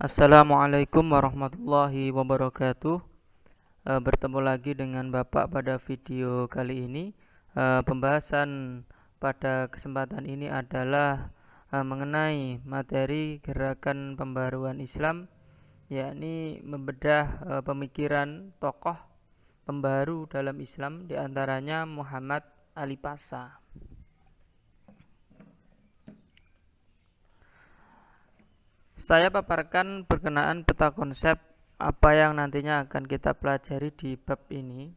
Assalamualaikum warahmatullahi wabarakatuh. Bertemu lagi dengan Bapak pada video kali ini. Pembahasan pada kesempatan ini adalah mengenai materi gerakan pembaruan Islam, yakni membedah pemikiran tokoh pembaru dalam Islam, diantaranya Muhammad Ali Pasa. Saya paparkan berkenaan peta konsep apa yang nantinya akan kita pelajari di bab ini.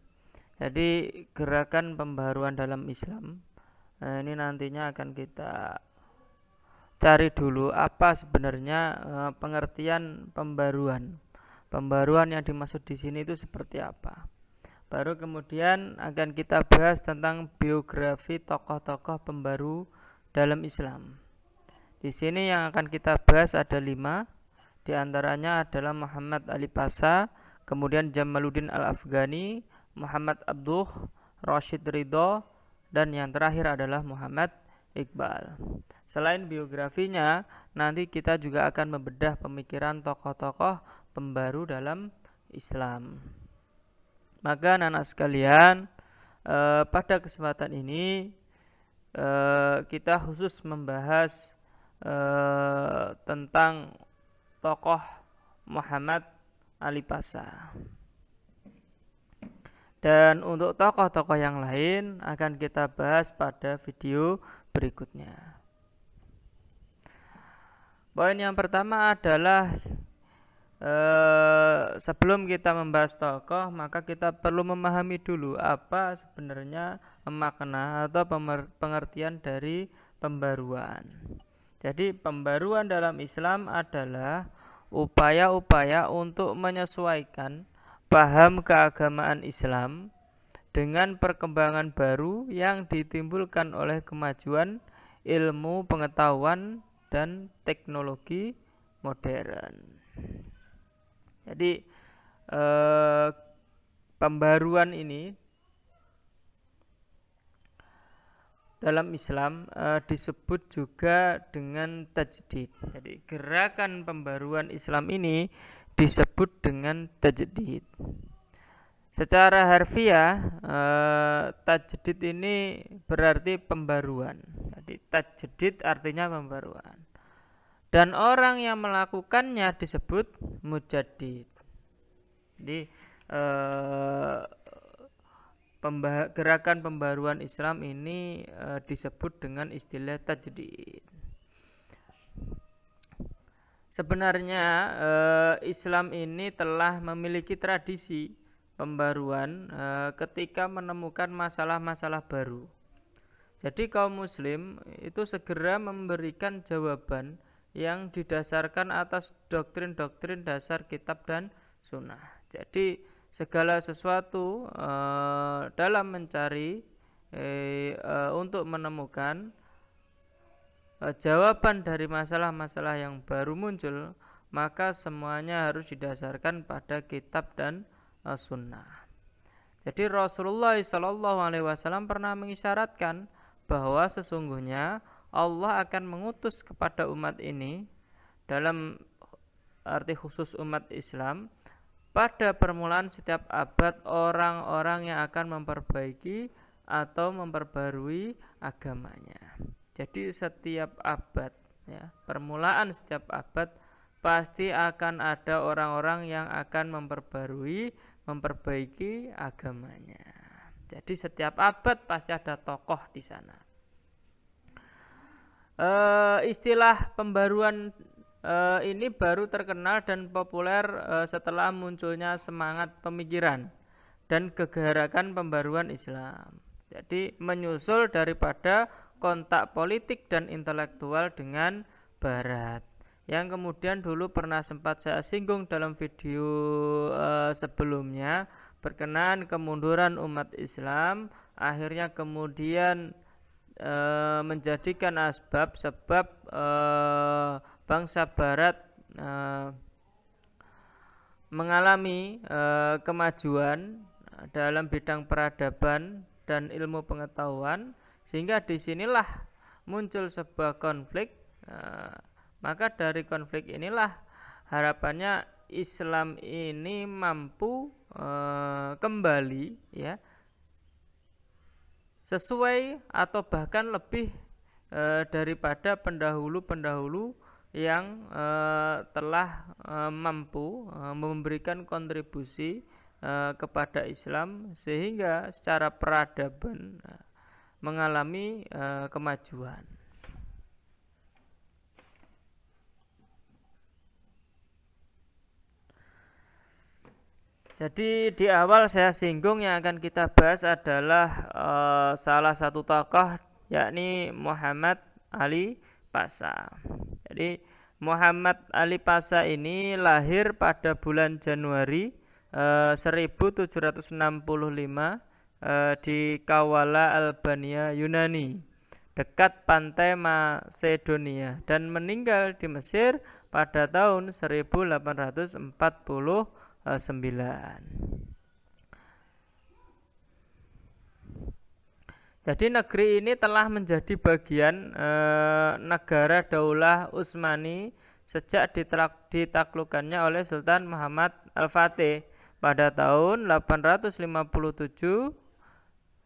Jadi gerakan pembaruan dalam Islam, ini nantinya akan kita cari dulu apa sebenarnya pengertian pembaruan. Pembaruan yang dimaksud di sini itu seperti apa. Baru kemudian akan kita bahas tentang biografi tokoh-tokoh pembaru dalam Islam. Di sini yang akan kita bahas ada 5. Di antaranya adalah Muhammad Ali Pasa, kemudian Jamaluddin Al-Afghani, Muhammad Abduh, Rashid Ridho, dan yang terakhir adalah Muhammad Iqbal. Selain biografinya, nanti kita juga akan membedah pemikiran tokoh-tokoh pembaru dalam Islam. Maka anak-anak sekalian, pada kesempatan ini kita khusus membahas tentang tokoh Muhammad Ali Pasa. Dan untuk tokoh-tokoh yang lain akan kita bahas pada video berikutnya. Poin yang pertama adalah sebelum kita membahas tokoh, maka kita perlu memahami dulu apa sebenarnya makna atau pengertian dari pembaruan. Jadi pembaruan dalam Islam adalah upaya-upaya untuk menyesuaikan paham keagamaan Islam dengan perkembangan baru yang ditimbulkan oleh kemajuan ilmu pengetahuan dan teknologi modern. Jadi pembaruan ini dalam Islam disebut juga dengan tajdid. Jadi gerakan pembaruan Islam ini disebut dengan tajdid. Secara harfiah tajdid ini berarti pembaruan. Jadi tajdid artinya pembaruan. Dan orang yang melakukannya disebut mujaddid. Jadi gerakan pembaruan Islam ini disebut dengan istilah tajdid. Sebenarnya Islam ini telah memiliki tradisi pembaruan ketika menemukan masalah-masalah baru. Jadi kaum muslim itu segera memberikan jawaban yang didasarkan atas doktrin-doktrin dasar kitab dan sunnah. Jadi segala sesuatu dalam mencari untuk menemukan jawaban dari masalah-masalah yang baru muncul, maka semuanya harus didasarkan pada kitab dan sunnah. Jadi Rasulullah SAW pernah mengisyaratkan bahwa sesungguhnya Allah akan mengutus kepada umat ini, dalam arti khusus umat Islam, pada permulaan setiap abad orang-orang yang akan memperbaiki atau memperbarui agamanya. Jadi setiap abad, ya, permulaan setiap abad pasti akan ada orang-orang yang akan memperbarui, memperbaiki agamanya. Jadi setiap abad pasti ada tokoh di sana. Istilah pembaruan ini baru terkenal dan populer setelah munculnya semangat pemikiran dan kegerakan pembaruan Islam. Jadi menyusul daripada kontak politik dan intelektual dengan Barat, yang kemudian dulu pernah sempat saya singgung dalam video sebelumnya berkenaan kemunduran umat Islam, akhirnya kemudian menjadikan sebab bangsa Barat mengalami kemajuan dalam bidang peradaban dan ilmu pengetahuan, sehingga disinilah muncul sebuah konflik. Maka dari konflik inilah harapannya Islam ini mampu kembali ya sesuai atau bahkan lebih daripada pendahulu-pendahulu yang telah mampu memberikan kontribusi kepada Islam sehingga secara peradaban mengalami kemajuan. Jadi di awal saya singgung yang akan kita bahas adalah salah satu tokoh yakni Muhammad Ali Pasha. Jadi Muhammad Ali Pasha ini lahir pada bulan Januari 1765 di Kawala Albania Yunani dekat pantai Macedonia dan meninggal di Mesir pada tahun 1849. Jadi negeri ini telah menjadi bagian negara Daulah Utsmani sejak ditaklukkannya oleh Sultan Muhammad Al-Fatih pada tahun 857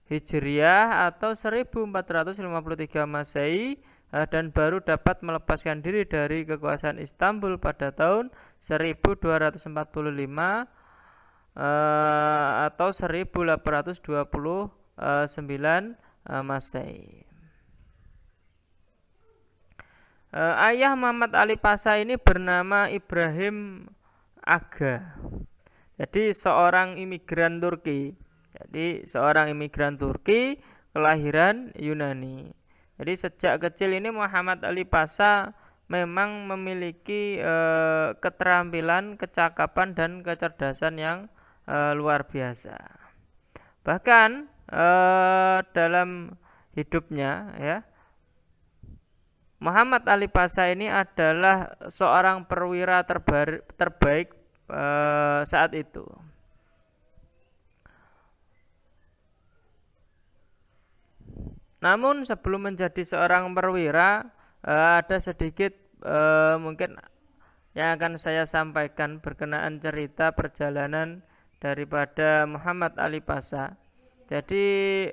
Hijriah atau 1453 Masehi dan baru dapat melepaskan diri dari kekuasaan Istanbul pada tahun 1245 atau 1829 Masehi. Ayah Muhammad Ali Pasha ini bernama Ibrahim Aga. Jadi seorang imigran Turki. Kelahiran Yunani. Jadi sejak kecil ini Muhammad Ali Pasha memang memiliki keterampilan, kecakapan dan kecerdasan yang luar biasa. Bahkan dalam hidupnya ya Muhammad Ali Pasha ini adalah seorang perwira terbaik saat itu. Namun sebelum menjadi seorang perwira ada sedikit mungkin yang akan saya sampaikan berkenaan cerita perjalanan daripada Muhammad Ali Pasha. Jadi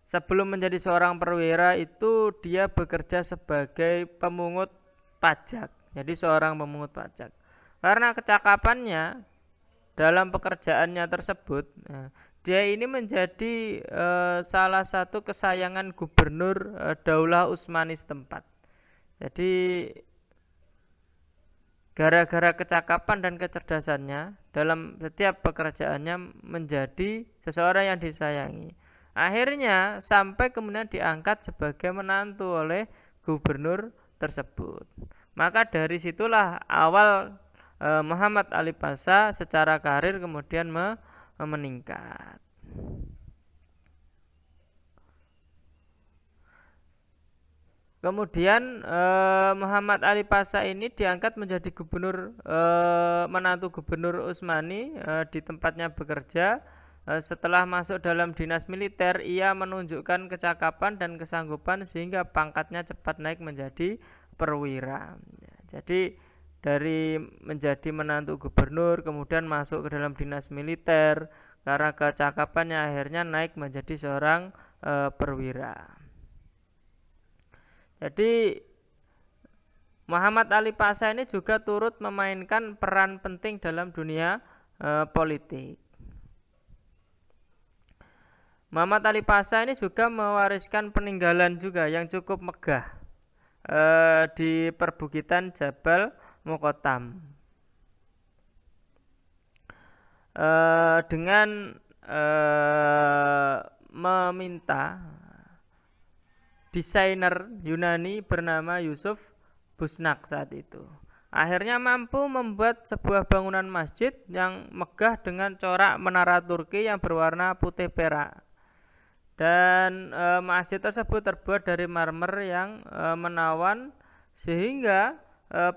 sebelum menjadi seorang perwira itu dia bekerja sebagai pemungut pajak. Jadi seorang pemungut pajak. Karena kecakapannya dalam pekerjaannya tersebut, dia ini menjadi salah satu kesayangan gubernur Daulah Utsmani setempat. Jadi gara-gara kecakapan dan kecerdasannya dalam setiap pekerjaannya menjadi seseorang yang disayangi. Akhirnya sampai kemudian diangkat sebagai menantu oleh gubernur tersebut. Maka dari situlah awal Muhammad Ali Pasha secara karir kemudian meningkat. Kemudian Muhammad Ali Pasha ini diangkat menjadi gubernur menantu gubernur Utsmani di tempatnya bekerja. Setelah masuk dalam dinas militer, ia menunjukkan kecakapan dan kesanggupan sehingga pangkatnya cepat naik menjadi perwira. Jadi dari menjadi menantu gubernur kemudian masuk ke dalam dinas militer, karena kecakapannya akhirnya naik menjadi seorang perwira. Jadi Muhammad Ali Pasha ini juga turut memainkan peran penting dalam dunia politik. Muhammad Ali Pasha ini juga mewariskan peninggalan juga yang cukup megah di perbukitan Jabal Muqattam dengan meminta desainer Yunani bernama Yusuf Busnak saat itu. Akhirnya mampu membuat sebuah bangunan masjid yang megah dengan corak menara Turki yang berwarna putih perak. Dan masjid tersebut terbuat dari marmer yang menawan sehingga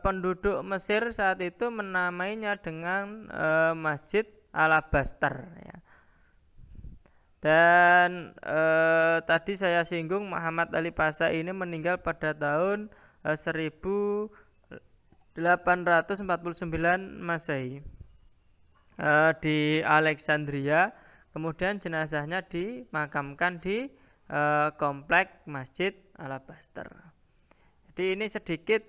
penduduk Mesir saat itu menamainya dengan Masjid Alabaster ya. Dan tadi saya singgung Muhammad Ali Pasha ini meninggal pada tahun 1849 849 Masehi di Alexandria. Kemudian jenazahnya dimakamkan di komplek Masjid Al-Abastar. Jadi ini sedikit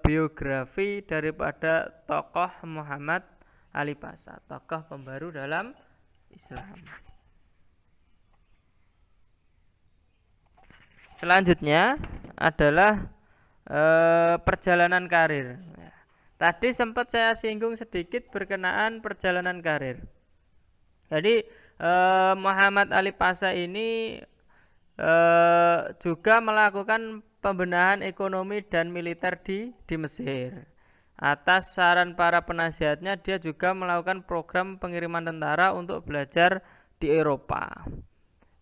biografi daripada tokoh Muhammad Ali Pasha, tokoh pembaru dalam Islam. Selanjutnya adalah perjalanan karir. Tadi sempat saya singgung sedikit berkenaan perjalanan karir. Jadi Muhammad Ali Pasha ini juga melakukan pembenahan ekonomi dan militer di Mesir. Atas saran para penasihatnya, dia juga melakukan program pengiriman tentara untuk belajar di Eropa.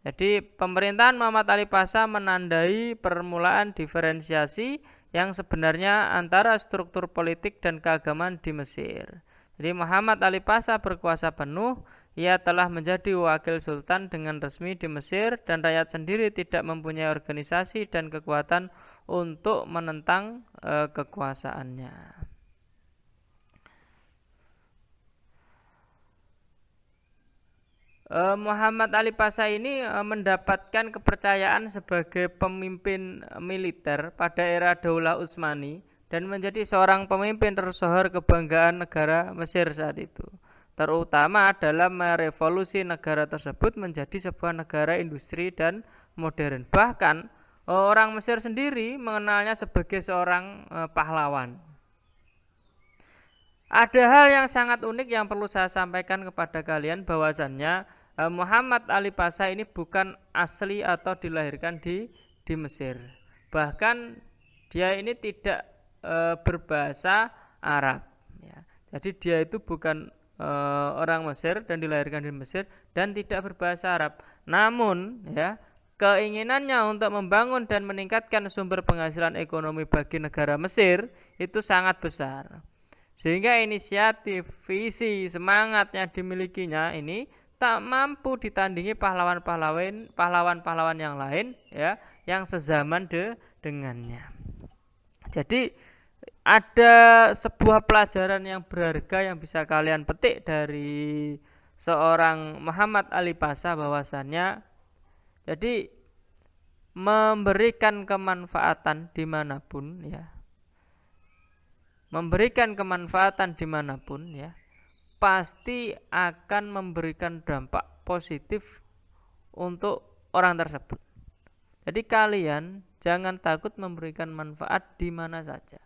Jadi pemerintahan Muhammad Ali Pasha menandai permulaan diferensiasi yang sebenarnya antara struktur politik dan keagamaan di Mesir. Jadi Muhammad Ali Pasha berkuasa penuh, ia telah menjadi wakil sultan dengan resmi di Mesir dan rakyat sendiri tidak mempunyai organisasi dan kekuatan untuk menentang kekuasaannya. Muhammad Ali Pasha ini mendapatkan kepercayaan sebagai pemimpin militer pada era Daulah Utsmani dan menjadi seorang pemimpin tersohor kebanggaan negara Mesir saat itu, terutama dalam merevolusi negara tersebut menjadi sebuah negara industri dan modern. Bahkan orang Mesir sendiri mengenalnya sebagai seorang pahlawan. Ada hal yang sangat unik yang perlu saya sampaikan kepada kalian, bahwasannya Muhammad Ali Pasha ini bukan asli atau dilahirkan di Mesir. Bahkan dia ini tidak berbahasa Arab. Ya. Jadi dia itu bukan orang Mesir dan dilahirkan di Mesir dan tidak berbahasa Arab. Namun ya, keinginannya untuk membangun dan meningkatkan sumber penghasilan ekonomi bagi negara Mesir itu sangat besar. Sehingga inisiatif, visi, semangat yang dimilikinya ini tak mampu ditandingi pahlawan-pahlawan yang lain ya, yang sezaman dengannya. Jadi ada sebuah pelajaran yang berharga yang bisa kalian petik dari seorang Muhammad Ali Pasha, bahwasannya jadi memberikan kemanfaatan dimanapun ya, memberikan kemanfaatan dimanapun ya, pasti akan memberikan dampak positif untuk orang tersebut. Jadi kalian jangan takut memberikan manfaat di mana saja,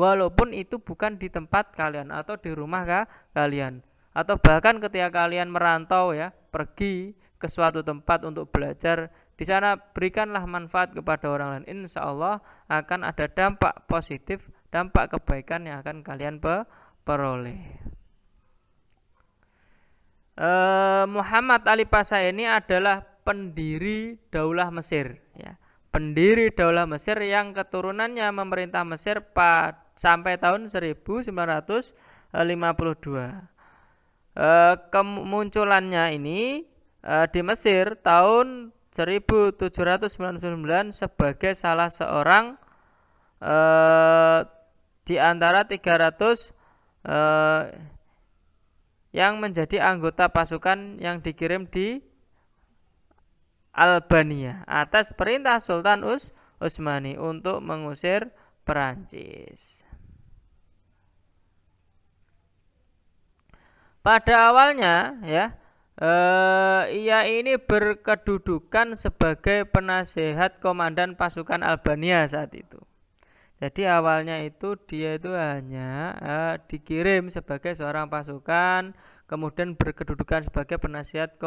walaupun itu bukan di tempat kalian atau di rumah kalian, atau bahkan ketika kalian merantau ya, pergi ke suatu tempat untuk belajar, di sana berikanlah manfaat kepada orang lain. Insya Allah akan ada dampak positif, dampak kebaikan yang akan kalian peroleh. Muhammad Ali Pasha ini adalah pendiri Daulah Mesir ya. Pendiri Daulah Mesir yang keturunannya memerintah Mesir sampai tahun 1952. Kemunculannya ini di Mesir tahun 1799 sebagai salah seorang di antara 300 yang menjadi anggota pasukan yang dikirim di Albania atas perintah Sultan Utsmani untuk mengusir Perancis. Pada awalnya ya, ia ini berkedudukan sebagai penasehat komandan pasukan Albania saat itu. Jadi awalnya itu dia itu hanya dikirim sebagai seorang pasukan, kemudian berkedudukan sebagai penasihat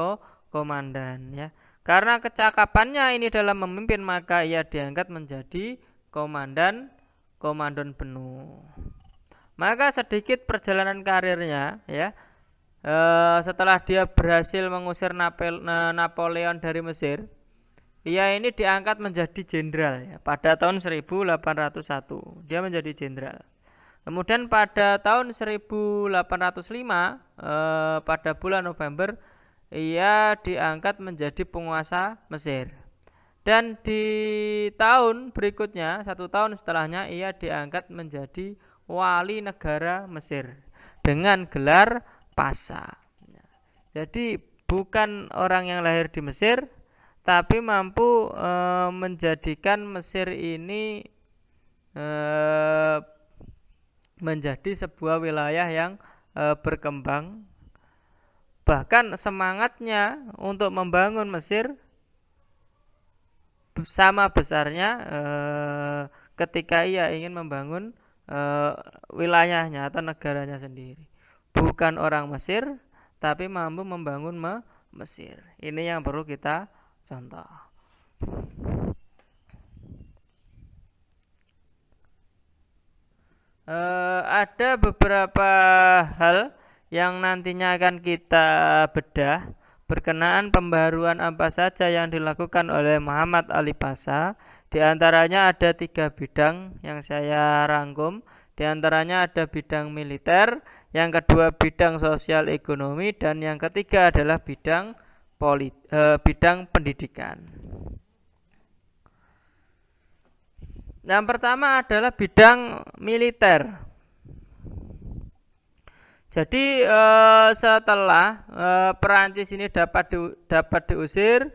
komandan ya. Karena kecakapannya ini dalam memimpin, maka ia diangkat menjadi komandan penuh. Maka sedikit perjalanan karirnya ya. Setelah dia berhasil mengusir Napoleon dari Mesir, ia ini diangkat menjadi jenderal ya, pada tahun 1801 dia menjadi jenderal. Kemudian pada tahun 1805 pada bulan November ia diangkat menjadi penguasa Mesir. Dan di tahun berikutnya, 1 tahun setelahnya, ia diangkat menjadi wali negara Mesir dengan gelar Pasha. Jadi bukan orang yang lahir di Mesir, tapi mampu menjadikan Mesir ini menjadi sebuah wilayah yang berkembang. Bahkan semangatnya untuk membangun Mesir sama besarnya ketika ia ingin membangun wilayahnya atau negaranya sendiri. Bukan orang Mesir, tapi mampu membangun Mesir. Ini yang perlu kita contoh. Ada beberapa hal yang nantinya akan kita bedah berkenaan pembaruan apa saja yang dilakukan oleh Muhammad Ali Pasha. Di antaranya ada 3 bidang yang saya rangkum. Di antaranya ada bidang militer, yang kedua bidang sosial ekonomi, dan yang ketiga adalah bidang pendidikan. Yang pertama adalah bidang militer. Jadi setelah Perancis ini dapat diusir,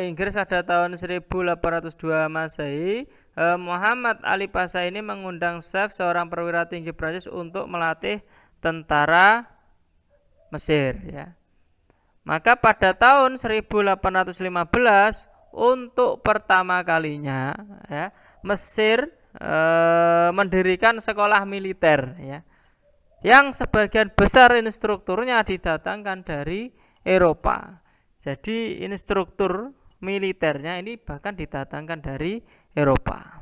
Inggris pada tahun 1802 Masehi, Muhammad Ali Pasha ini mengundang Saf, seorang perwira tinggi Perancis, untuk melatih tentara Mesir. Ya. Maka pada tahun 1815 untuk pertama kalinya, ya, Mesir mendirikan sekolah militer, ya, yang sebagian besar instrukturnya didatangkan dari Eropa. Jadi instruktur militernya ini bahkan didatangkan dari Eropa.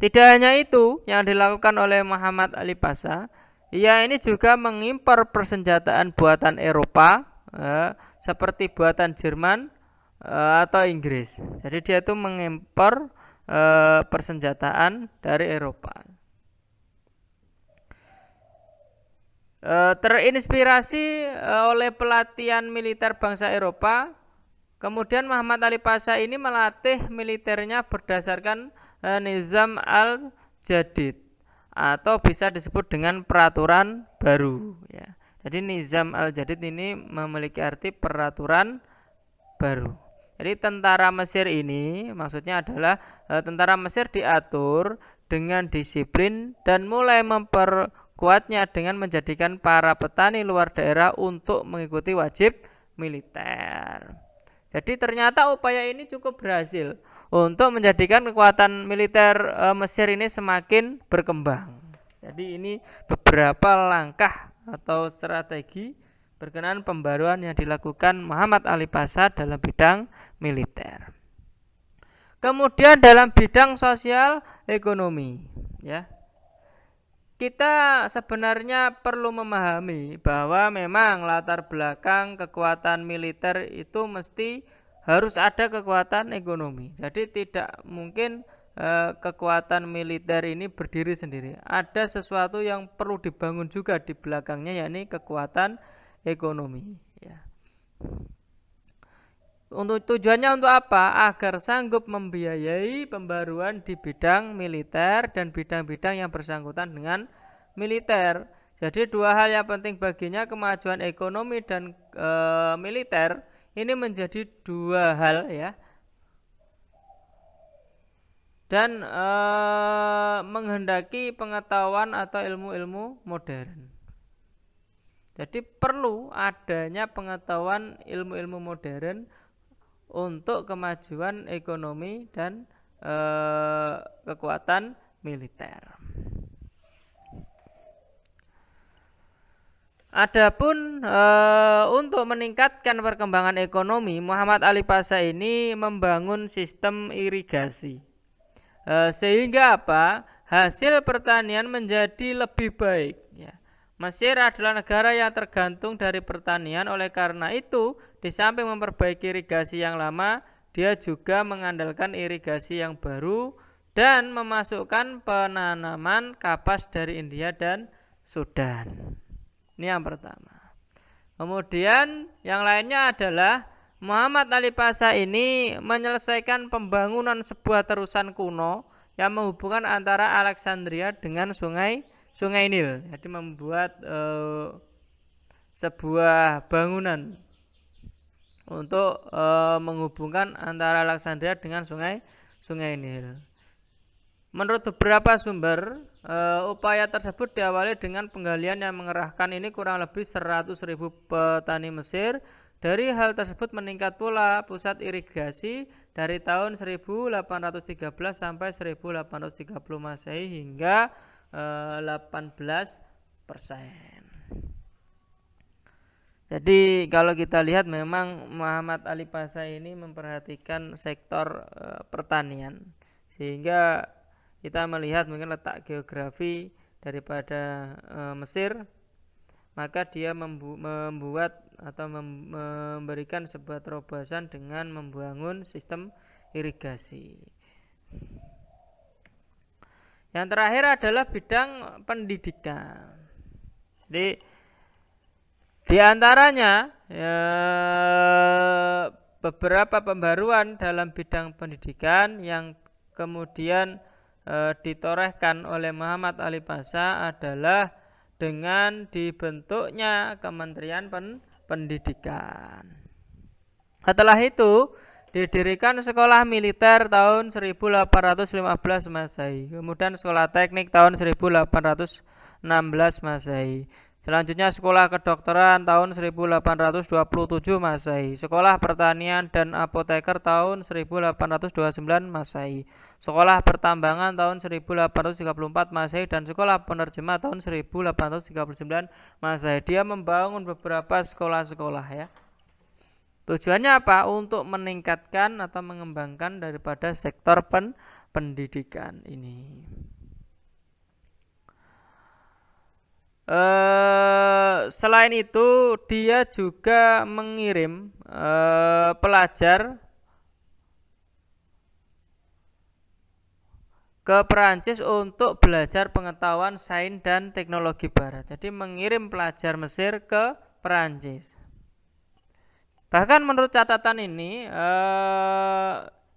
Tidak hanya itu yang dilakukan oleh Muhammad Ali Pasha, ia ini juga mengimpor persenjataan buatan Eropa seperti buatan Jerman atau Inggris. Jadi dia itu mengimpor persenjataan dari Eropa. Terinspirasi oleh pelatihan militer bangsa Eropa, kemudian Muhammad Ali Pasha ini melatih militernya berdasarkan Nizam al-Jadid, atau bisa disebut dengan peraturan baru. Ya. Jadi Nizam al-Jadid ini memiliki arti peraturan baru. Jadi tentara Mesir ini maksudnya adalah tentara Mesir diatur dengan disiplin dan mulai memperkuatnya dengan menjadikan para petani luar daerah untuk mengikuti wajib militer. Jadi ternyata upaya ini cukup berhasil untuk menjadikan kekuatan militer Mesir ini semakin berkembang. Jadi ini beberapa langkah atau strategi berkenaan pembaruan yang dilakukan Muhammad Ali Pasha dalam bidang militer. Kemudian dalam bidang sosial ekonomi, ya, kita sebenarnya perlu memahami bahwa memang latar belakang kekuatan militer itu mesti harus ada kekuatan ekonomi. Jadi tidak mungkin kekuatan militer ini berdiri sendiri. Ada sesuatu yang perlu dibangun juga di belakangnya, yakni kekuatan ekonomi. Ya. Untuk tujuannya untuk apa? Agar sanggup membiayai pembaruan di bidang militer dan bidang-bidang yang bersangkutan dengan militer. Jadi dua hal yang penting baginya, kemajuan ekonomi dan militer, ini menjadi dua hal, ya. Dan menghendaki pengetahuan atau ilmu-ilmu modern. Jadi perlu adanya pengetahuan ilmu-ilmu modern untuk kemajuan ekonomi dan kekuatan militer. Adapun untuk meningkatkan perkembangan ekonomi, Muhammad Ali Pasha ini membangun sistem irigasi. Sehingga apa? Hasil pertanian menjadi lebih baik, ya. Mesir adalah negara yang tergantung dari pertanian, oleh karena itu di samping memperbaiki irigasi yang lama, dia juga mengandalkan irigasi yang baru dan memasukkan penanaman kapas dari India dan Sudan. Ini yang pertama. Kemudian yang lainnya adalah Muhammad Ali Pasha ini menyelesaikan pembangunan sebuah terusan kuno yang menghubungkan antara Alexandria dengan Sungai Nil. Jadi membuat sebuah bangunan untuk menghubungkan antara Alexandria dengan Sungai Nil. Menurut beberapa sumber, upaya tersebut diawali dengan penggalian yang mengerahkan ini kurang lebih 100.000 petani Mesir. Dari hal tersebut meningkat pula pusat irigasi dari tahun 1813 sampai 1830 Masehi hingga 18%. Jadi kalau kita lihat memang Muhammad Ali Pasha ini memperhatikan sektor pertanian, sehingga kita melihat mungkin letak geografi daripada Mesir, maka dia membuat atau memberikan sebuah terobosan dengan membangun sistem irigasi. Yang terakhir adalah bidang pendidikan. Jadi di antaranya beberapa pembaruan dalam bidang pendidikan yang kemudian ditorehkan oleh Muhammad Ali Pasha adalah dengan dibentuknya Kementerian Pendidikan. Setelah itu didirikan sekolah militer tahun 1815 Masehi, kemudian sekolah teknik tahun 1816 Masehi. Selanjutnya sekolah kedokteran tahun 1827 Masehi, sekolah pertanian dan apoteker tahun 1829 Masehi, sekolah pertambangan tahun 1834 Masehi, dan sekolah penerjemah tahun 1839 Masehi. Dia membangun beberapa sekolah-sekolah ya. Tujuannya apa? Untuk meningkatkan atau mengembangkan daripada sektor pendidikan ini. Selain itu dia juga mengirim pelajar ke Perancis untuk belajar pengetahuan sains dan teknologi barat. Jadi mengirim pelajar Mesir ke Perancis. Bahkan menurut catatan ini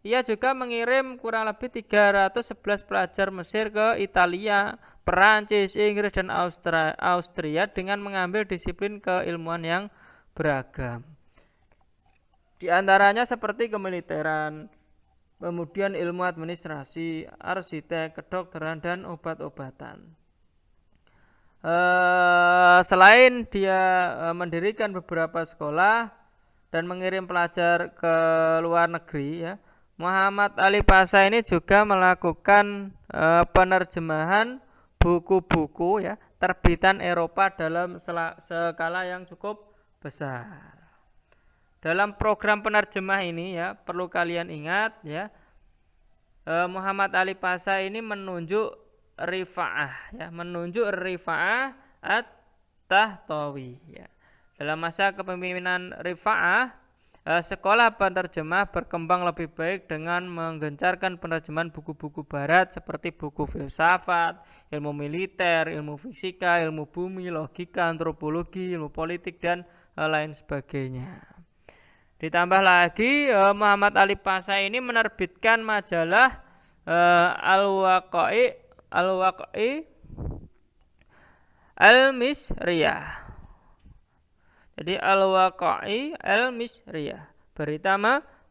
ia juga mengirim kurang lebih 311 pelajar Mesir ke Italia, Perancis, Inggris, dan Austria dengan mengambil disiplin keilmuan yang beragam. Di antaranya seperti kemiliteran, kemudian ilmu administrasi, arsitek, kedokteran, dan obat-obatan. Selain dia mendirikan beberapa sekolah dan mengirim pelajar ke luar negeri ya, Muhammad Ali Pasha ini juga melakukan penerjemahan buku-buku ya terbitan Eropa dalam skala yang cukup besar. Dalam program penerjemah ini ya perlu kalian ingat ya, Muhammad Ali Pasha ini menunjuk Rifa'ah at-Tahtawi ya. Dalam masa kepemimpinan Rifa'ah, sekolah penerjemah berkembang lebih baik dengan menggencarkan penerjemahan buku-buku barat seperti buku filsafat, ilmu militer, ilmu fisika, ilmu bumi, logika, antropologi, ilmu politik, dan lain sebagainya. Ditambah lagi Muhammad Ali Pasha ini menerbitkan majalah Al-Waqai Al-Misriyah. Jadi Al-Waqai Al-Misriyah, berita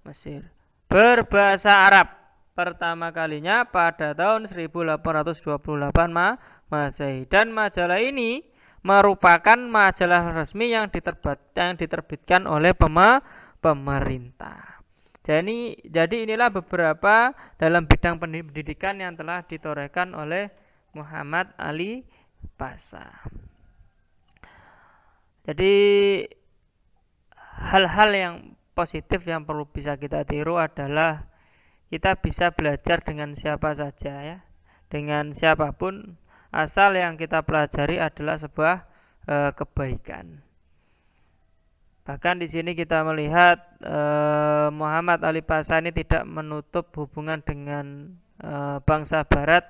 Mesir, berbahasa Arab pertama kalinya pada tahun 1828 Masehi, dan majalah ini merupakan majalah resmi yang diterbitkan oleh pemerintah. Jadi inilah beberapa dalam bidang pendidikan yang telah ditorehkan oleh Muhammad Ali Pasha. Jadi hal-hal yang positif yang perlu bisa kita tiru adalah kita bisa belajar dengan siapa saja ya, dengan siapapun, asal yang kita pelajari adalah sebuah kebaikan. Bahkan di sini kita melihat Muhammad Ali Pasha ini tidak menutup hubungan dengan bangsa Barat,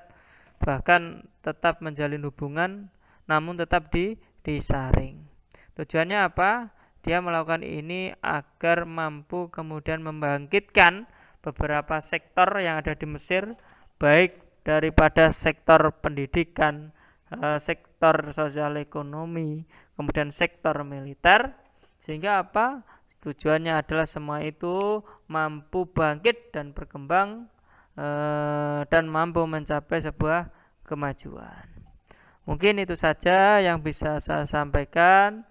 bahkan tetap menjalin hubungan, namun tetap disaring. Tujuannya apa? Dia melakukan ini agar mampu kemudian membangkitkan beberapa sektor yang ada di Mesir, baik daripada sektor pendidikan, sektor sosial ekonomi, kemudian sektor militer, sehingga apa? Tujuannya adalah semua itu mampu bangkit dan berkembang dan mampu mencapai sebuah kemajuan. Mungkin itu saja yang bisa saya sampaikan.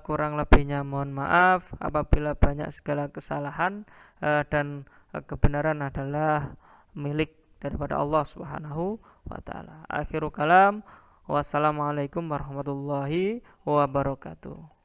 Kurang lebihnya mohon maaf apabila banyak segala kesalahan, dan kebenaran adalah milik daripada Allah Subhanahu wa taala. Akhirul kalam, wassalamualaikum warahmatullahi wabarakatuh.